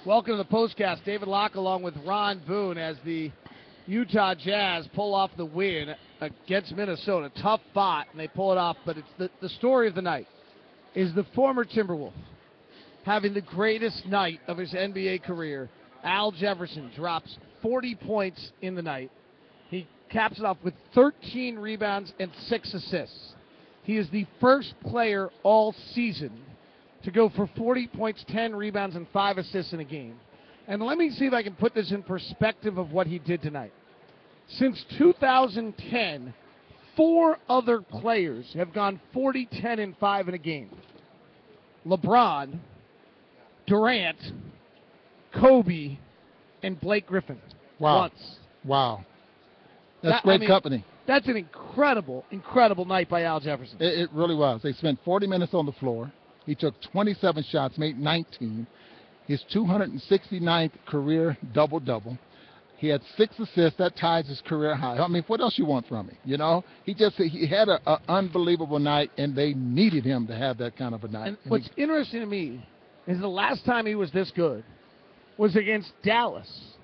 Welcome to the POSTCAST. David Locke along with Ron Boone as the Utah Jazz pull off the win against Minnesota. Tough fought, and they pull it off, but it's the story of the night is the former Timberwolf having the greatest night of his NBA career. Al Jefferson drops 40 points in the night. He caps it off with 13 rebounds and 6 assists. He is the first player all season to go for 40 points, 10 rebounds, and 5 assists in a game. And let me see if I can put this in perspective of what he did tonight. Since 2010, 4 other players have gone 40, 10, and 5 in a game. LeBron, Durant, Kobe, and Blake Griffin. Wow. Once. Wow. That's great company. That's an incredible, incredible night by Al Jefferson. It really was. They spent 40 minutes on the floor. He took 27 shots, made 19. His 269th career double-double. He had 6 assists. That ties his career high. I mean, what else you want from him? You know, he had an unbelievable night, and they needed him to have that kind of a night. And what's interesting to me is the last time he was this good was against Dallas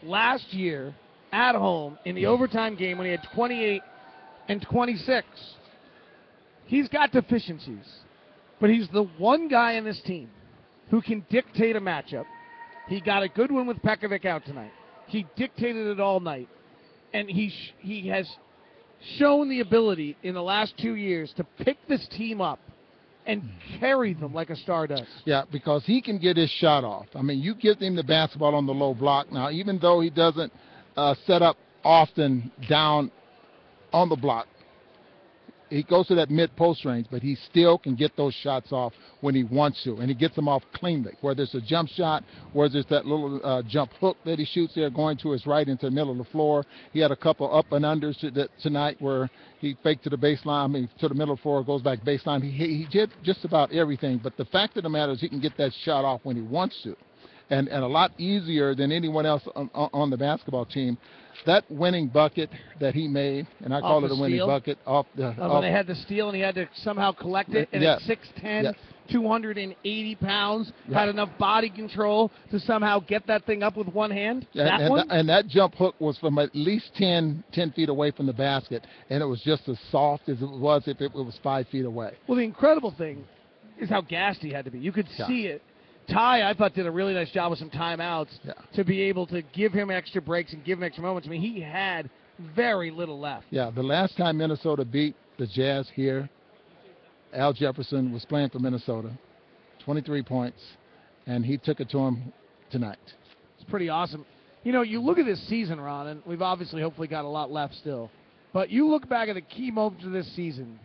last year at home in the overtime game when he had 28 and 26. He's got deficiencies, but he's the one guy in this team who can dictate a matchup. He got a good one with Pekovic out tonight. He dictated it all night, and he has shown the ability in the last 2 years to pick this team up and carry them like a star does. Yeah, because he can get his shot off. I mean, you give him the basketball on the low block. Now, even though he doesn't set up often down on the block, he goes to that mid-post range, but he still can get those shots off when he wants to, and he gets them off cleanly, whether it's a jump shot, whether it's that little jump hook that he shoots there going to his right into the middle of the floor. He had a couple up and unders tonight where he faked to the baseline, I mean, to the middle of the floor, goes back baseline. He did just about everything, but the fact of the matter is he can get that shot off when he wants to, and a lot easier than anyone else on the basketball team. That winning bucket that he made, and I call it a winning bucket, when they had the steal and he had to somehow collect it, and at 6'10", 280 pounds, had enough body control to somehow get that thing up with one hand. And that jump hook was from at least 10 feet away from the basket, and it was just as soft as it was if it was 5 feet away. Well, the incredible thing is how gassed he had to be. You could see it. Ty, I thought, did a really nice job with some timeouts to be able to give him extra breaks and give him extra moments. I mean, he had very little left. Yeah, the last time Minnesota beat the Jazz here, Al Jefferson was playing for Minnesota, 23 points, and he took it to him tonight. It's pretty awesome. You know, you look at this season, Ron, and we've obviously hopefully got a lot left still, but you look back at the key moments of this season,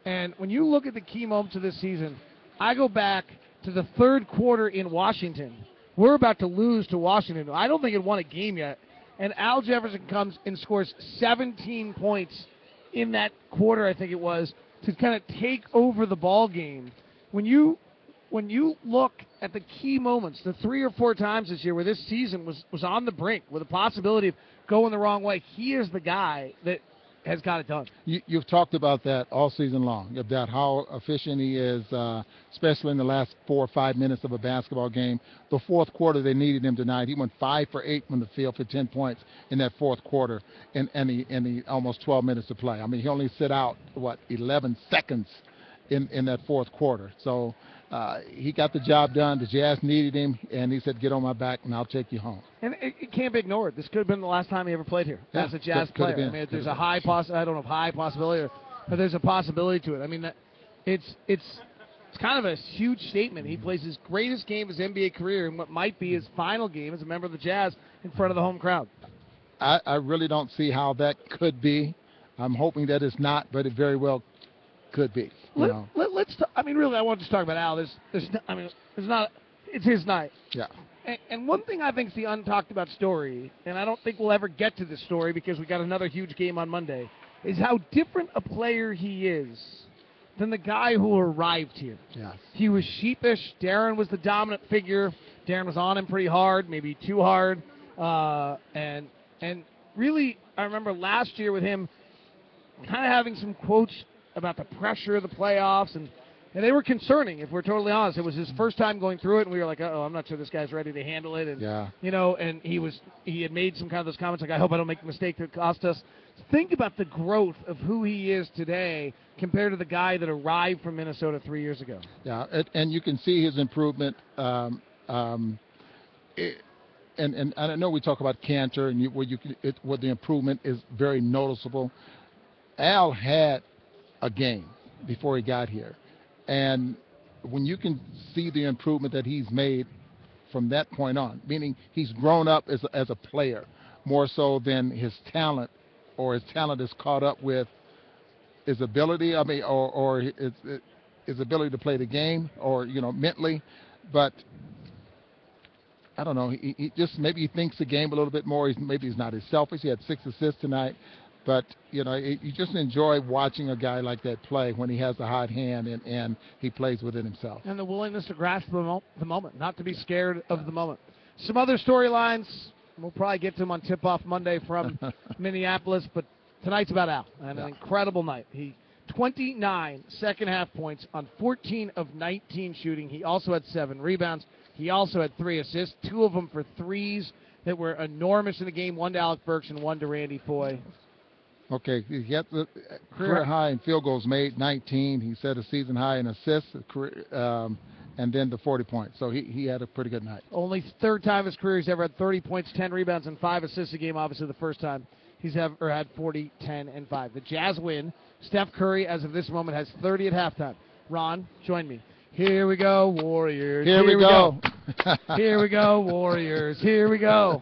and when you look at the key moments of this season, I go back to the third quarter in Washington. We're about to lose to Washington. I don't think it won a game yet. And Al Jefferson comes and scores 17 points in that quarter, I think it was, to kind of take over the ball game. When you look at the key moments, the 3 or 4 times this year where this season was on the brink with a possibility of going the wrong way, he is the guy that has got it done. You've talked about that all season long, about how efficient he is, especially in the last 4 or 5 minutes of a basketball game. The fourth quarter, they needed him tonight. He went 5 for 8 from the field for 10 points in that fourth quarter, and the almost 12 minutes to play. I mean, he only sit out, 11 seconds in that fourth quarter. So he got the job done. The Jazz needed him, and he said, get on my back, and I'll take you home. And it can't be ignored. This could have been the last time he ever played here as a Jazz player. I mean, there's a high possibility. I don't know if high possibility, but there's a possibility to it. I mean, it's kind of a huge statement. He plays his greatest game of his NBA career in what might be his final game as a member of the Jazz in front of the home crowd. I really don't see how that could be. I'm hoping that it's not, but it very well could be. I mean, really, I want to just talk about Al. It's his night. Yeah. And one thing I think is the untalked about story, and I don't think we'll ever get to this story because we got another huge game on Monday, is how different a player he is than the guy who arrived here. Yes. He was sheepish. Darren was the dominant figure. Darren was on him pretty hard, maybe too hard. And really, I remember last year with him kind of having some quotes about the pressure of the playoffs and And they were concerning, if we're totally honest. It was his first time going through it, and we were like, "Oh, I'm not sure this guy's ready to handle it." And and he had made some kind of those comments like, "I hope I don't make a mistake that cost us." Think about the growth of who he is today compared to the guy that arrived from Minnesota 3 years ago. Yeah, and you can see his improvement. And I know we talk about Cantor and where the improvement is very noticeable. Al had a game before he got here, and when you can see the improvement that he's made from that point on, meaning he's grown up as a player more so than his talent, or his talent is caught up with his ability. I mean, or his ability to play the game, or mentally, but. I don't know. He just maybe he thinks the game a little bit more. Maybe he's not as selfish. He had 6 assists tonight, but you just enjoy watching a guy like that play when he has the hot hand and he plays within himself. And the willingness to grasp the moment, not to be scared of the moment. Some other storylines. We'll probably get to them on Tip-Off Monday from Minneapolis, but tonight's about Al. And an incredible night. He 29 second-half points on 14 of 19 shooting. He also had 7 rebounds. He also had 3 assists, 2 of them for threes that were enormous in the game, 1 to Alec Burks and 1 to Randy Foye. Okay, he got the career high in field goals made, 19. He set a season high in assists, and then the 40 points. So he had a pretty good night. Only third time in his career he's ever had 30 points, 10 rebounds, and 5 assists a game. Obviously the first time he's ever had 40, 10, and 5. The Jazz win. Steph Curry, as of this moment, has 30 at halftime. Ron, join me. Here we go, Warriors. Here we go. Here we go, Warriors. Here we go.